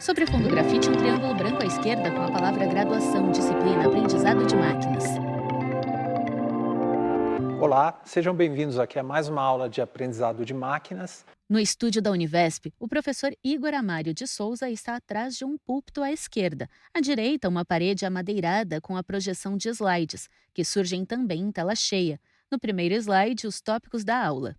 Sobre fundo grafite, um triângulo branco à esquerda com a palavra graduação, disciplina, aprendizado de máquinas. Olá, sejam bem-vindos aqui a mais uma aula de aprendizado de máquinas. No estúdio da Univesp, o professor Igor Amário de Souza está atrás de um púlpito à esquerda. À direita, uma parede amadeirada com a projeção de slides, que surgem também em tela cheia. No primeiro slide, os tópicos da aula.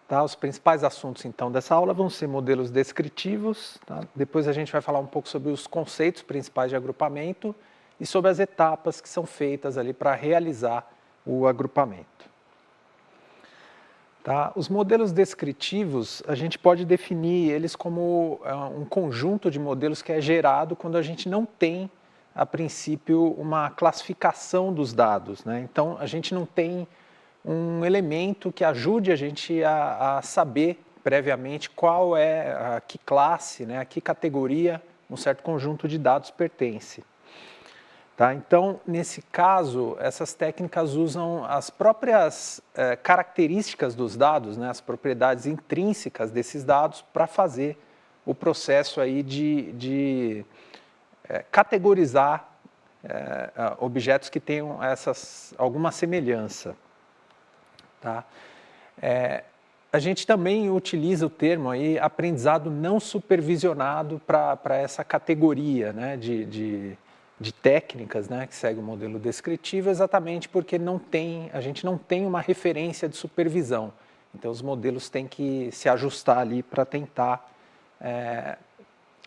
Tá? Os principais assuntos então dessa aula vão ser modelos descritivos, tá? Depois a gente vai falar um pouco sobre os conceitos principais de agrupamento e sobre as etapas que são feitas ali para realizar o agrupamento. Tá? Os modelos descritivos, a gente pode definir eles como um conjunto de modelos que é gerado quando a gente não tem, a princípio, uma classificação dos dados, né? Então, a gente não tem um elemento que ajude a gente a saber previamente qual é, a que classe, né, a que categoria um certo conjunto de dados pertence. Tá? Então, nesse caso, essas técnicas usam as próprias características dos dados, né, as propriedades intrínsecas desses dados, para fazer o processo aí de categorizar objetos que tenham alguma semelhança. Tá? A gente também utiliza o termo aí, aprendizado não supervisionado para essa categoria, né, de técnicas, né, que segue o modelo descritivo, exatamente porque a gente não tem uma referência de supervisão. Então, os modelos têm que se ajustar ali para tentar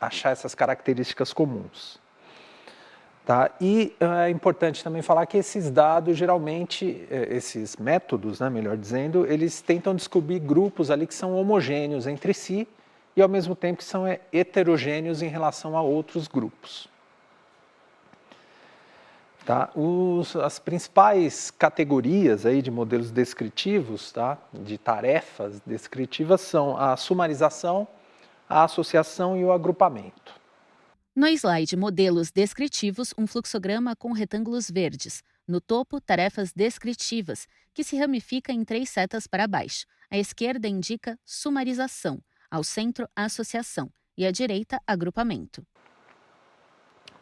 achar essas características comuns. Tá? E é importante também falar que esses dados, geralmente, esses métodos, né, melhor dizendo, eles tentam descobrir grupos ali que são homogêneos entre si e, ao mesmo tempo, que são heterogêneos em relação a outros grupos. Tá? As principais categorias aí de modelos descritivos, tá? De tarefas descritivas, são a sumarização, a associação e o agrupamento. No slide Modelos Descritivos, um fluxograma com retângulos verdes. No topo, tarefas descritivas, que se ramifica em 3 setas para baixo. À esquerda indica sumarização, ao centro, associação e à direita, agrupamento.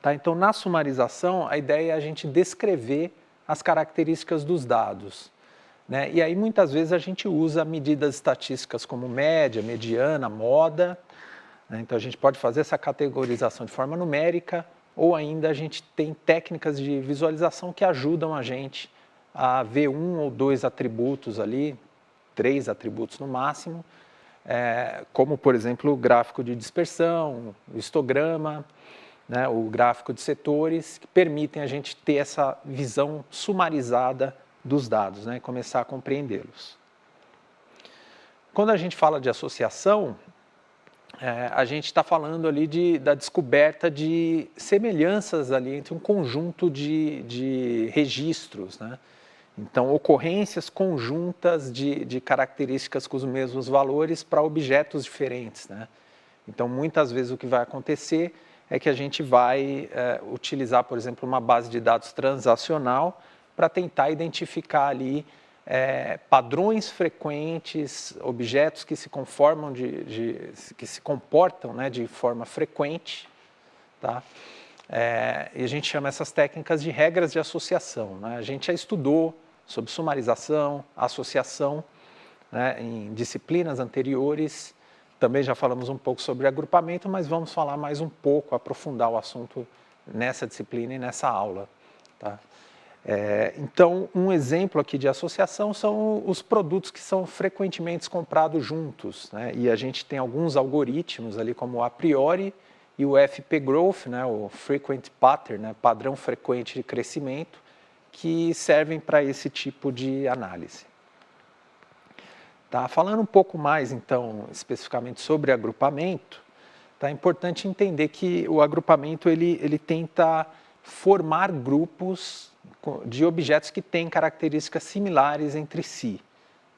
Tá? Então, na sumarização, a ideia é a gente descrever as características dos dados, né? E aí, muitas vezes, a gente usa medidas estatísticas como média, mediana, moda, né? Então, a gente pode fazer essa categorização de forma numérica, ou ainda a gente tem técnicas de visualização que ajudam a gente a ver um ou dois atributos ali, 3 atributos no máximo, como, por exemplo, o gráfico de dispersão, o histograma, né, o gráfico de setores, que permitem a gente ter essa visão sumarizada dos dados, né, e começar a compreendê-los. Quando a gente fala de associação, a gente está falando ali da descoberta de semelhanças ali entre um conjunto de registros, né? Então, ocorrências conjuntas de características com os mesmos valores para objetos diferentes, né? Então, muitas vezes o que vai acontecer é que a gente vai utilizar, por exemplo, uma base de dados transacional para tentar identificar ali padrões frequentes, objetos que se conformam que se comportam, né, de forma frequente, tá? E a gente chama essas técnicas de regras de associação, né? A gente já estudou sobre sumarização, associação, né, em disciplinas anteriores. Também já falamos um pouco sobre agrupamento, mas vamos falar mais um pouco, aprofundar o assunto nessa disciplina e nessa aula. Tá? Então, um exemplo aqui de associação são os produtos que são frequentemente comprados juntos, né? E a gente tem alguns algoritmos ali, como o a priori e o FP Growth, né? O Frequent Pattern, né? Padrão frequente de crescimento, que servem para esse tipo de análise. Tá? Falando um pouco mais, então, especificamente sobre agrupamento, tá? É importante entender que o agrupamento ele tenta formar grupos de objetos que têm características similares entre si,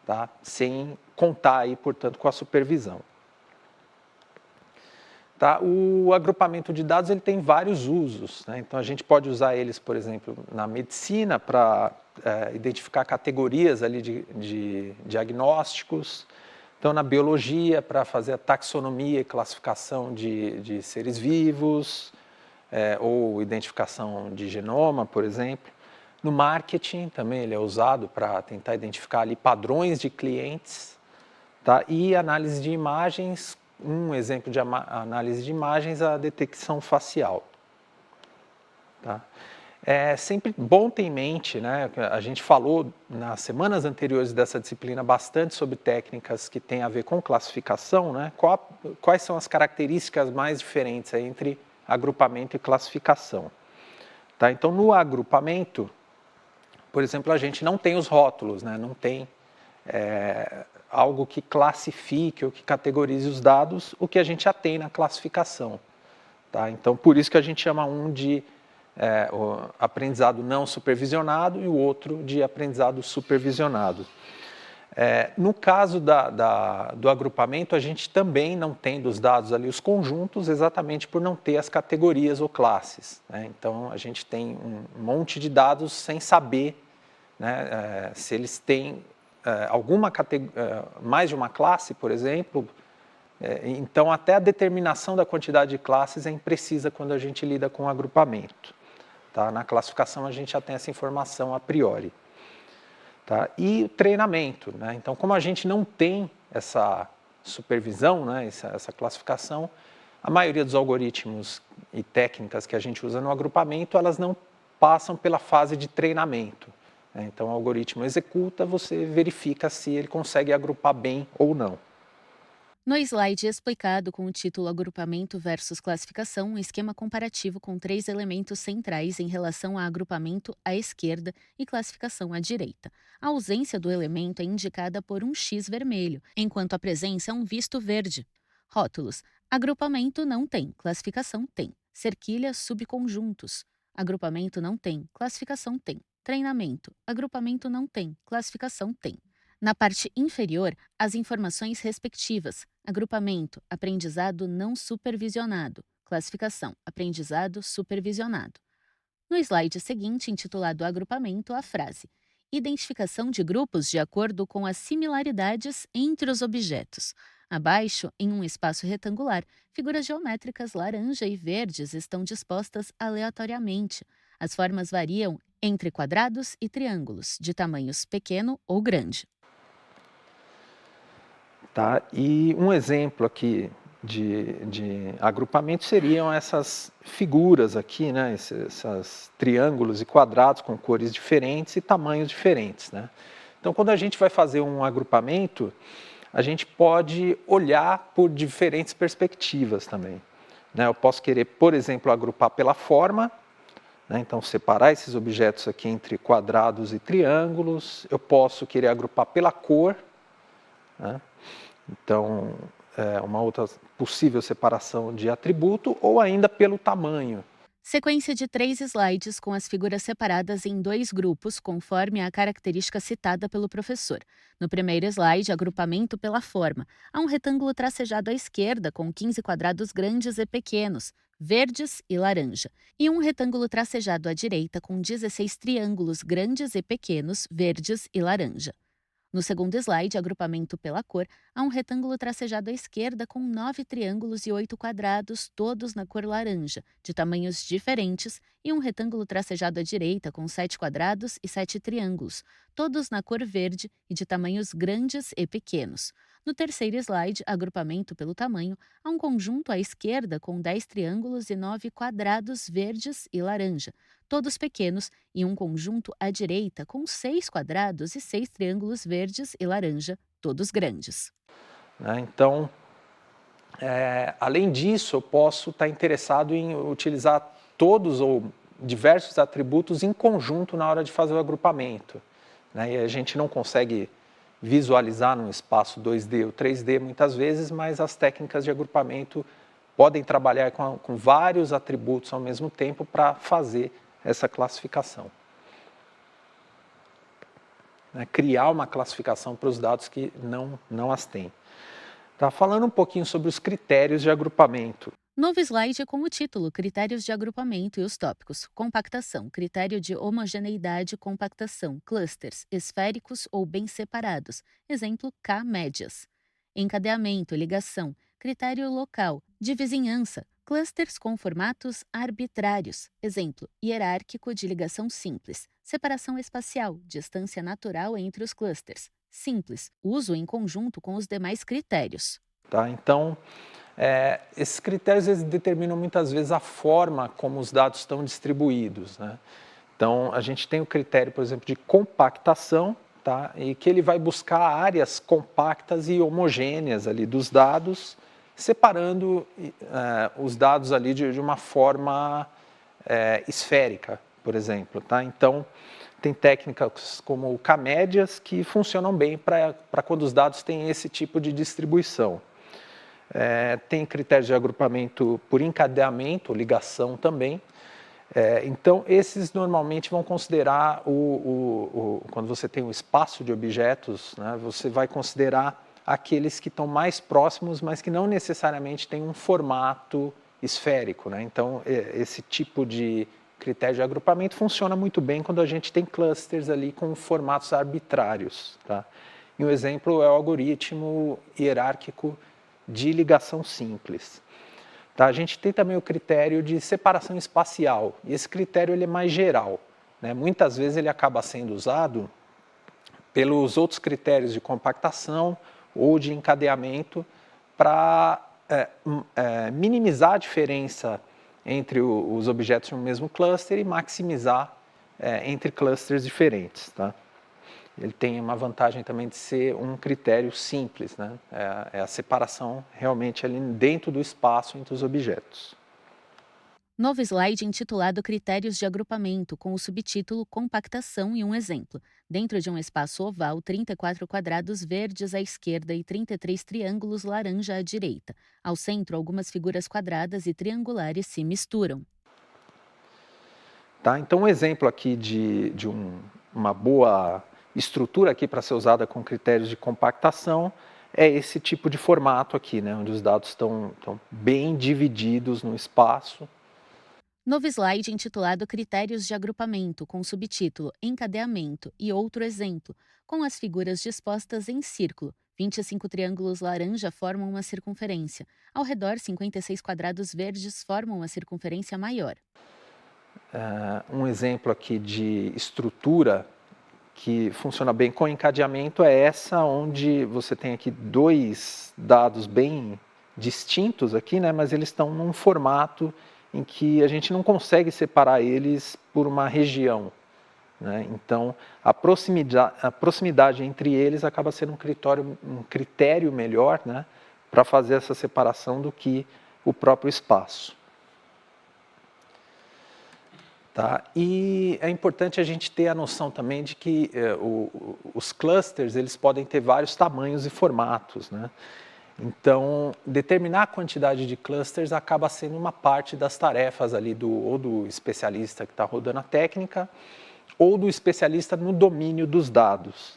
tá? Sem contar, aí, portanto, com a supervisão. Tá? O agrupamento de dados ele tem vários usos, né? Então, a gente pode usar eles, por exemplo, na medicina para identificar categorias ali de diagnósticos, Então, na biologia, para fazer a taxonomia e classificação de seres vivos, ou identificação de genoma, por exemplo. No marketing também ele é usado para tentar identificar ali padrões de clientes, tá? E análise de imagens, um exemplo de análise de imagens, a detecção facial. Tá? É sempre bom ter em mente, né? A gente falou nas semanas anteriores dessa disciplina bastante sobre técnicas que têm a ver com classificação, né? Quais são as características mais diferentes entre agrupamento e classificação? Tá? Então, no agrupamento, por exemplo, a gente não tem os rótulos, né? Não tem algo que classifique ou que categorize os dados, o que a gente já tem na classificação. Tá? Então, por isso que a gente chama um de o aprendizado não supervisionado e o outro de aprendizado supervisionado. No caso do agrupamento, a gente também não tem dos dados ali os conjuntos, exatamente por não ter as categorias ou classes. Né? Então, a gente tem um monte de dados sem saber, né, se eles têm alguma mais de uma classe, por exemplo. Então, até a determinação da quantidade de classes é imprecisa quando a gente lida com agrupamento. Tá? Na classificação, a gente já tem essa informação a priori. Tá? E o treinamento. Né? Então, como a gente não tem essa supervisão, né, essa classificação, a maioria dos algoritmos e técnicas que a gente usa no agrupamento, elas não passam pela fase de treinamento. Né? Então, o algoritmo executa, você verifica se ele consegue agrupar bem ou não. No slide explicado com o título Agrupamento versus Classificação, um esquema comparativo com 3 elementos centrais em relação a agrupamento à esquerda e classificação à direita. A ausência do elemento é indicada por um X vermelho, enquanto a presença é um visto verde. Rótulos. Agrupamento não tem, classificação tem. Cerquilha, subconjuntos. Agrupamento não tem, classificação tem. Treinamento. Agrupamento não tem, classificação tem. Na parte inferior, as informações respectivas: agrupamento, aprendizado não supervisionado, classificação, aprendizado supervisionado. No slide seguinte, intitulado Agrupamento, a frase: identificação de grupos de acordo com as similaridades entre os objetos. Abaixo, em um espaço retangular, figuras geométricas laranja e verdes estão dispostas aleatoriamente. As formas variam entre quadrados e triângulos, de tamanhos pequeno ou grande. Tá? E um exemplo aqui de agrupamento seriam essas figuras aqui, né? Esses triângulos e quadrados com cores diferentes e tamanhos diferentes. Né? Então, quando a gente vai fazer um agrupamento, a gente pode olhar por diferentes perspectivas também. Né? Eu posso querer, por exemplo, agrupar pela forma, né? Então separar esses objetos aqui entre quadrados e triângulos. Eu posso querer agrupar pela cor, né? Então, uma outra possível separação de atributo, ou ainda pelo tamanho. Sequência de 3 slides com as figuras separadas em 2 grupos, conforme a característica citada pelo professor. No primeiro slide, agrupamento pela forma. Há um retângulo tracejado à esquerda com 15 quadrados grandes e pequenos, verdes e laranja. E um retângulo tracejado à direita com 16 triângulos grandes e pequenos, verdes e laranja. No segundo slide, agrupamento pela cor, há um retângulo tracejado à esquerda com 9 triângulos e 8 quadrados, todos na cor laranja, de tamanhos diferentes, e um retângulo tracejado à direita com 7 quadrados e 7 triângulos, todos na cor verde e de tamanhos grandes e pequenos. No terceiro slide, agrupamento pelo tamanho, há um conjunto à esquerda com 10 triângulos e 9 quadrados verdes e laranja, todos pequenos, e um conjunto à direita com 6 quadrados e 6 triângulos verdes e laranja, todos grandes. Né? Então, além disso, eu posso estar interessado em utilizar todos ou diversos atributos em conjunto na hora de fazer o agrupamento. Né? E a gente não consegue visualizar num espaço 2D ou 3D muitas vezes, mas as técnicas de agrupamento podem trabalhar com vários atributos ao mesmo tempo para fazer essa classificação. Né? Criar uma classificação para os dados que não as têm. Tá falando um pouquinho sobre os critérios de agrupamento. Novo slide com o título Critérios de agrupamento e os tópicos: compactação, critério de homogeneidade, compactação, clusters, esféricos ou bem separados. Exemplo, K médias. encadeamento, ligação, critério local, de vizinhança, clusters com formatos arbitrários, exemplo, hierárquico de ligação simples, separação espacial, distância natural entre os clusters, simples, uso em conjunto com os demais critérios. Tá? Então, esses critérios eles determinam muitas vezes a forma como os dados estão distribuídos, né? Então, a gente tem o critério, por exemplo, de compactação, tá? E que ele vai buscar áreas compactas e homogêneas ali dos dados, separando os dados ali de uma forma esférica, por exemplo, tá? Então, tem técnicas como o K-médias que funcionam bem para quando os dados têm esse tipo de distribuição. Tem critérios de agrupamento por encadeamento, ligação também. Então, esses normalmente vão considerar, quando você tem um espaço de objetos, né, você vai considerar aqueles que estão mais próximos, mas que não necessariamente têm um formato esférico, né? Então, esse tipo de critério de agrupamento funciona muito bem quando a gente tem clusters ali com formatos arbitrários, tá? E um exemplo é o algoritmo hierárquico de ligação simples. Tá? A gente tem também o critério de separação espacial, e esse critério ele é mais geral, né? Muitas vezes ele acaba sendo usado pelos outros critérios de compactação ou de encadeamento para minimizar a diferença entre os objetos de um mesmo cluster e maximizar entre clusters diferentes. Tá? Ele tem uma vantagem também de ser um critério simples, né? É a separação realmente ali dentro do espaço entre os objetos. Novo slide intitulado Critérios de agrupamento, com o subtítulo Compactação e um exemplo. Dentro de um espaço oval, 34 quadrados verdes à esquerda e 33 triângulos laranja à direita. Ao centro, algumas figuras quadradas e triangulares se misturam. Tá? Então, um exemplo aqui de uma boa estrutura aqui para ser usada com critérios de compactação é esse tipo de formato aqui, né, onde os dados estão bem divididos no espaço. Novo slide intitulado Critérios de agrupamento, com o subtítulo Encadeamento e outro exemplo, com as figuras dispostas em círculo. 25 triângulos laranja formam uma circunferência. Ao redor, 56 quadrados verdes formam uma circunferência maior. Um exemplo aqui de estrutura que funciona bem com encadeamento é essa, onde você tem aqui dois dados bem distintos aqui, né, mas eles estão num formato em que a gente não consegue separar eles por uma região, né? Então, a proximidade entre eles acaba sendo um critério melhor, né, para fazer essa separação do que o próprio espaço. Tá? E é importante a gente ter a noção também de que os clusters eles podem ter vários tamanhos e formatos, né? Então, determinar a quantidade de clusters acaba sendo uma parte das tarefas ali ou do especialista que está rodando a técnica ou do especialista no domínio dos dados.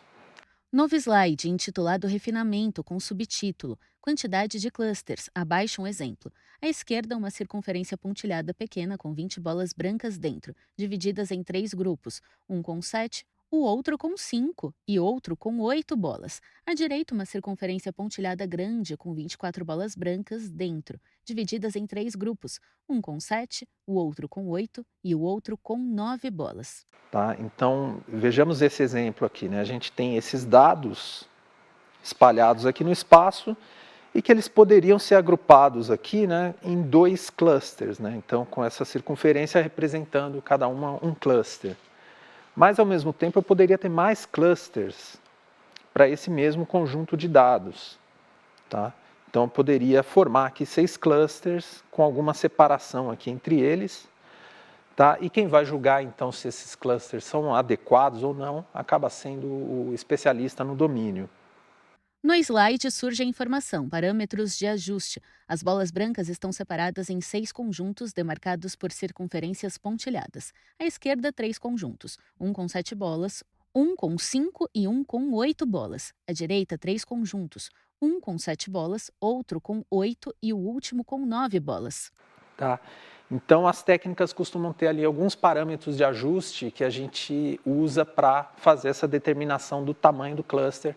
Novo slide intitulado Refinamento, com subtítulo Quantidade de clusters. Abaixo um exemplo. À esquerda, uma circunferência pontilhada pequena com 20 bolas brancas dentro, divididas em 3 grupos, um com 7, o outro com 5 e outro com 8 bolas. À direita, uma circunferência pontilhada grande com 24 bolas brancas dentro, divididas em 3 grupos, um com 7, o outro com 8 e o outro com 9 bolas. Tá? Então, vejamos esse exemplo aqui, né? A gente tem esses dados espalhados aqui no espaço e que eles poderiam ser agrupados aqui, né, em 2 clusters, né? Então, com essa circunferência representando cada um cluster. Mas, ao mesmo tempo, eu poderia ter mais clusters para esse mesmo conjunto de dados. Tá? Então, eu poderia formar aqui 6 clusters com alguma separação aqui entre eles. Tá? E quem vai julgar, então, se esses clusters são adequados ou não, acaba sendo o especialista no domínio. No slide surge a informação, parâmetros de ajuste. As bolas brancas estão separadas em 6 conjuntos demarcados por circunferências pontilhadas. À esquerda, 3 conjuntos, um com 7 bolas, um com 5 e um com 8 bolas. À direita, 3 conjuntos, um com 7 bolas, outro com 8 e o último com 9 bolas. Tá? Então, as técnicas costumam ter ali alguns parâmetros de ajuste que a gente usa para fazer essa determinação do tamanho do cluster,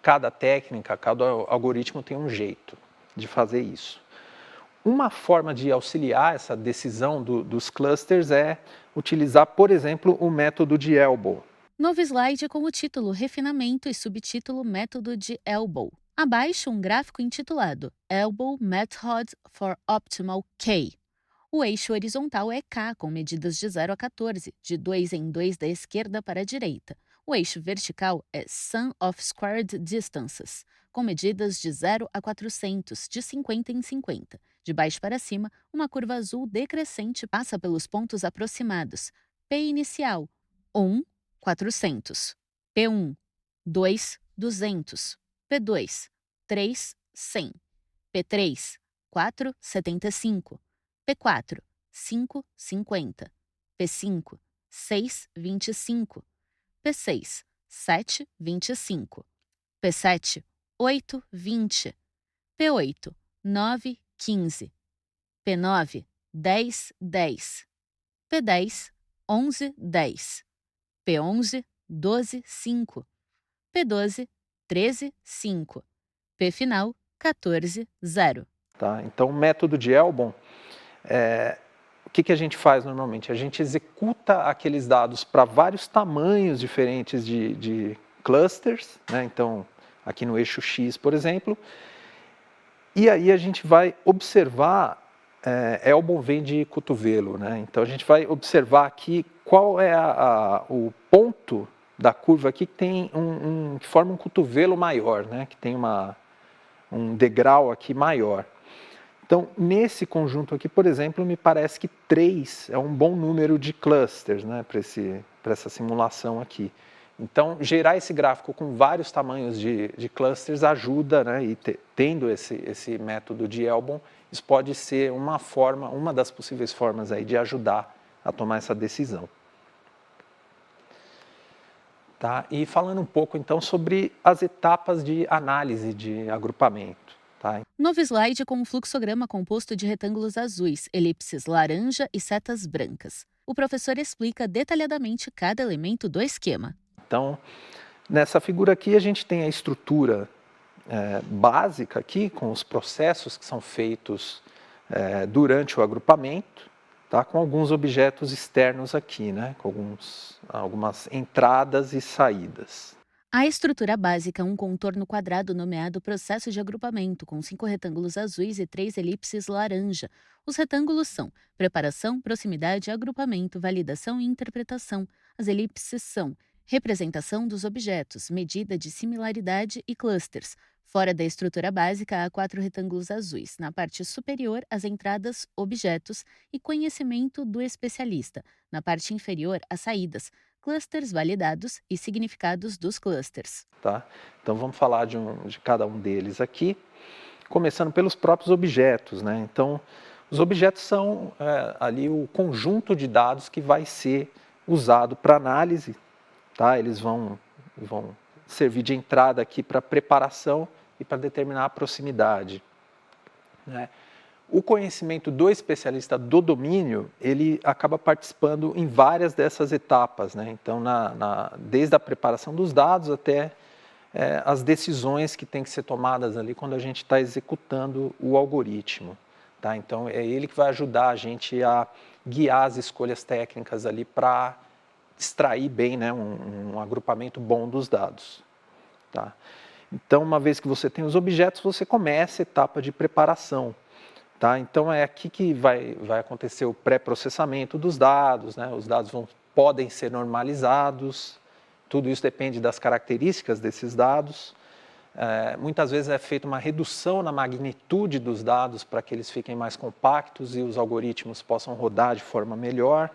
cada técnica, cada algoritmo tem um jeito de fazer isso. Uma forma de auxiliar essa decisão dos clusters é utilizar, por exemplo, o método de Elbow. Novo slide com o título Refinamento e subtítulo Método de Elbow. Abaixo, um gráfico intitulado Elbow Method for Optimal K. O eixo horizontal é K, com medidas de 0 a 14, de 2 em 2 da esquerda para a direita. O eixo vertical é Sum of Squared Distances, com medidas de 0 a 400, de 50 em 50. De baixo para cima, uma curva azul decrescente passa pelos pontos aproximados. P inicial, 1, 400. P1, 2, 200. P2, 3, 100. P3, 4, 75. P4, 5, 50. P5, 6, 25. P6, 7, 25. P7, 8, 20. P8, 9, 15. P9, 10, 10. P10, 11, 10. P11, 12, 5. P12, 13, 5. P final, 14, 0. Tá? Então, o método de Elbow, o que a gente faz normalmente? A gente executa aqueles dados para vários tamanhos diferentes de clusters, né? Então, aqui no eixo X, por exemplo, e aí a gente vai observar, Elbow vem de cotovelo, né? Então a gente vai observar aqui qual é o ponto da curva aqui que tem que forma um cotovelo maior, né? Que tem um degrau aqui maior. Então, nesse conjunto aqui, por exemplo, me parece que 3 é um bom número de clusters, né, para essa simulação aqui. Então, gerar esse gráfico com vários tamanhos de clusters ajuda, né, e tendo esse método de Elbow, isso pode ser uma das possíveis formas aí de ajudar a tomar essa decisão. Tá? E falando um pouco, então, sobre as etapas de análise de agrupamento. Tá? Novo slide com um fluxograma composto de retângulos azuis, elipses laranja e setas brancas. O professor explica detalhadamente cada elemento do esquema. Então, nessa figura aqui a gente tem a estrutura básica aqui, com os processos que são feitos durante o agrupamento, tá? Com alguns objetos externos aqui, né? Com algumas entradas e saídas. A estrutura básica é um contorno quadrado nomeado processo de agrupamento, com 5 retângulos azuis e 3 elipses laranja. Os retângulos são preparação, proximidade, agrupamento, validação e interpretação. As elipses são representação dos objetos, medida de similaridade e clusters. Fora da estrutura básica, há 4 retângulos azuis. Na parte superior, as entradas, objetos e conhecimento do especialista. Na parte inferior, as saídas, clusters validados e significados dos clusters. Tá? Então vamos falar de cada um deles aqui, começando pelos próprios objetos, né? Então, os objetos são ali o conjunto de dados que vai ser usado para análise, tá? Eles vão servir de entrada aqui para preparação e para determinar a proximidade, né? O conhecimento do especialista do domínio, ele acaba participando em várias dessas etapas, né? Então, desde a preparação dos dados até as decisões que têm que ser tomadas ali quando a gente está executando o algoritmo, tá? Então, é ele que vai ajudar a gente a guiar as escolhas técnicas ali para extrair bem, né, um agrupamento bom dos dados, tá? Então, uma vez que você tem os objetos, você começa a etapa de preparação. Tá? Então, é aqui que vai acontecer o pré-processamento dos dados, né? Os dados podem ser normalizados, tudo isso depende das características desses dados. Muitas vezes é feita uma redução na magnitude dos dados para que eles fiquem mais compactos e os algoritmos possam rodar de forma melhor.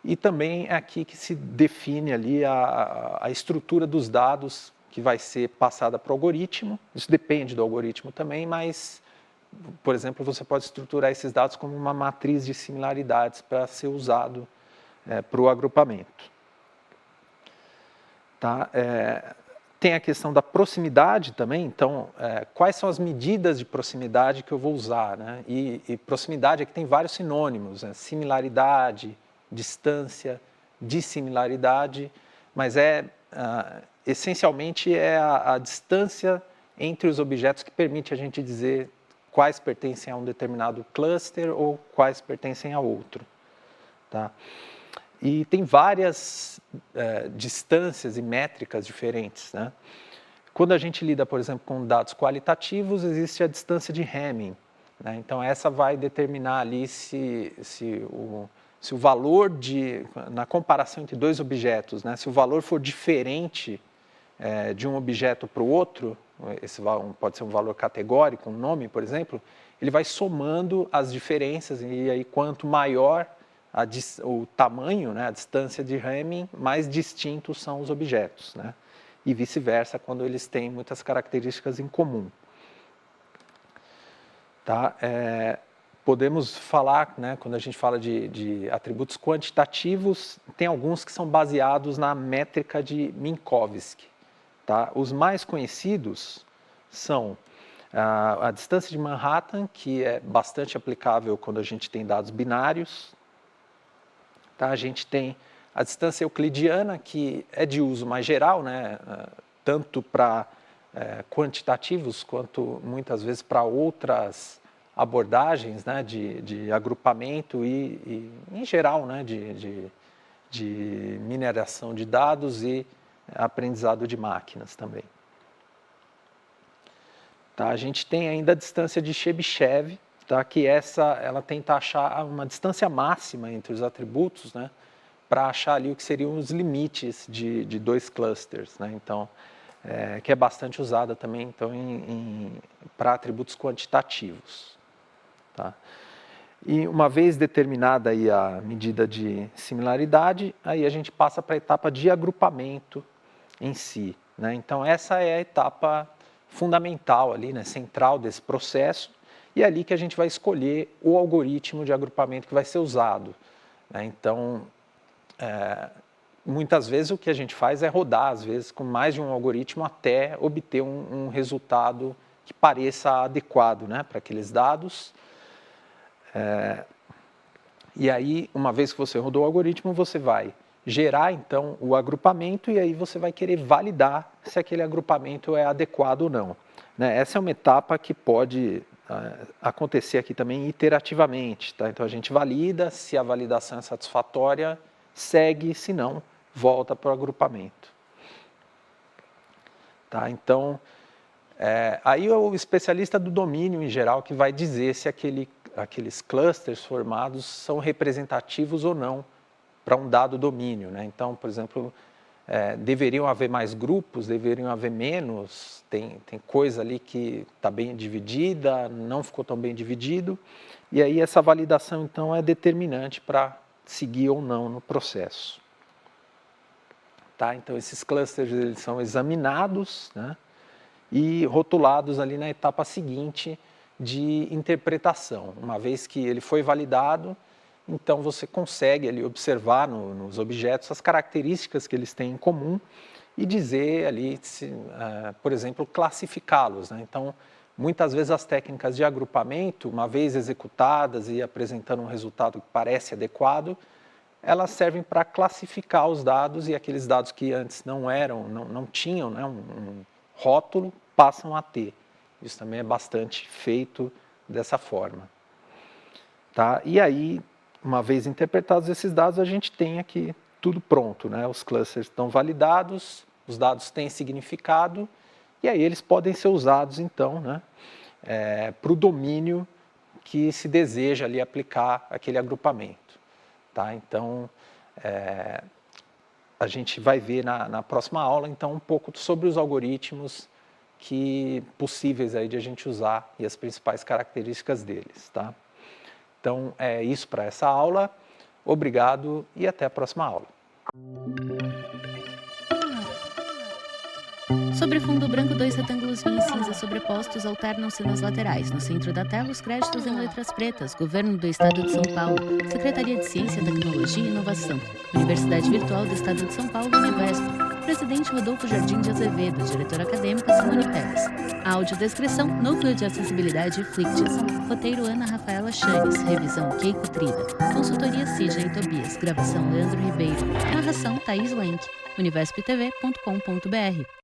E também é aqui que se define ali a estrutura dos dados que vai ser passada para o algoritmo. Isso depende do algoritmo também, mas, por exemplo, você pode estruturar esses dados como uma matriz de similaridades para ser usado para o agrupamento. Tá? Tem a questão da proximidade também, então, quais são as medidas de proximidade que eu vou usar, né? E proximidade aqui tem vários sinônimos, né? Similaridade, distância, dissimilaridade, mas essencialmente é a distância entre os objetos que permite a gente dizer quais pertencem a um determinado cluster ou quais pertencem a outro. Tá? E tem várias distâncias e métricas diferentes, né? Quando a gente lida, por exemplo, com dados qualitativos, existe a distância de Hamming, né? Então, essa vai determinar ali se o valor na comparação entre dois objetos, né? Se o valor for diferente de um objeto para o outro, esse pode ser um valor categórico, um nome, por exemplo, ele vai somando as diferenças e aí quanto maior o tamanho, né, a distância de Hamming, mais distintos são os objetos, né? E vice-versa, quando eles têm muitas características em comum. Tá? Podemos falar, né, quando a gente fala de atributos quantitativos, tem alguns que são baseados na métrica de Minkowski. Tá? Os mais conhecidos são a distância de Manhattan, que é bastante aplicável quando a gente tem dados binários. Tá? A gente tem a distância euclidiana, que é de uso mais geral, né? Tanto para quantitativos, quanto muitas vezes para outras abordagens, né? de agrupamento e em geral, né? de mineração de dados e aprendizado de máquinas também. Tá? A gente tem ainda a distância de Chebyshev, tá? Que ela tenta achar uma distância máxima entre os atributos, né? Para achar ali o que seriam os limites de dois clusters, né? Então, que é bastante usada também então, para atributos quantitativos. Tá? E uma vez determinada aí a medida de similaridade, aí a gente passa para a etapa de agrupamento em si, né? Então, essa é a etapa fundamental ali, né, central desse processo, e é ali que a gente vai escolher o algoritmo de agrupamento que vai ser usado, né? Então, muitas vezes o que a gente faz é rodar, às vezes, com mais de um algoritmo até obter um resultado que pareça adequado, né, para aqueles dados. E aí, uma vez que você rodou o algoritmo, você vai gerar, então, o agrupamento e aí você vai querer validar se aquele agrupamento é adequado ou não, né? Essa é uma etapa que pode acontecer aqui também iterativamente, tá? Então, a gente valida, se a validação é satisfatória, segue, se não, volta para o agrupamento. Tá? Então, aí é o especialista do domínio em geral que vai dizer se aqueles clusters formados são representativos ou não para um dado domínio, né? Então, por exemplo, deveriam haver mais grupos, deveriam haver menos, tem coisa ali que está bem dividida, não ficou tão bem dividido, e aí essa validação, então, é determinante para seguir ou não no processo. Tá? Então, esses clusters eles são examinados, né, e rotulados ali na etapa seguinte de interpretação. Uma vez que ele foi validado, então você consegue ali observar nos objetos as características que eles têm em comum e dizer ali, por exemplo, classificá-los, né? Então, muitas vezes as técnicas de agrupamento, uma vez executadas e apresentando um resultado que parece adequado, elas servem para classificar os dados e aqueles dados que antes não tinham, né, um rótulo, passam a ter. Isso também é bastante feito dessa forma. Tá? E aí, uma vez interpretados esses dados, a gente tem aqui tudo pronto, né? Os clusters estão validados, os dados têm significado, e aí eles podem ser usados, então, né, para o domínio que se deseja ali aplicar aquele agrupamento. Tá? Então, a gente vai ver na próxima aula, então, um pouco sobre os algoritmos possíveis aí de a gente usar e as principais características deles. Tá? Então, é isso para essa aula. Obrigado e até a próxima aula. Sobre fundo branco, 2 retângulos vinho e cinza sobrepostos alternam-se nas laterais. No centro da tela, os créditos em letras pretas. Governo do Estado de São Paulo. Secretaria de Ciência, Tecnologia e Inovação. Universidade Virtual do Estado de São Paulo, Univesp. Presidente Rodolfo Jardim de Azevedo. Diretor acadêmico, Simone Pérez. Audiodescrição, Núcleo de Acessibilidade Flictis. Roteiro Ana Rafaela Chanes. Revisão Keiko Trida. Consultoria Sidney Tobias. Gravação Leandro Ribeiro. Narração Thaís Lenk. Universptv.com.br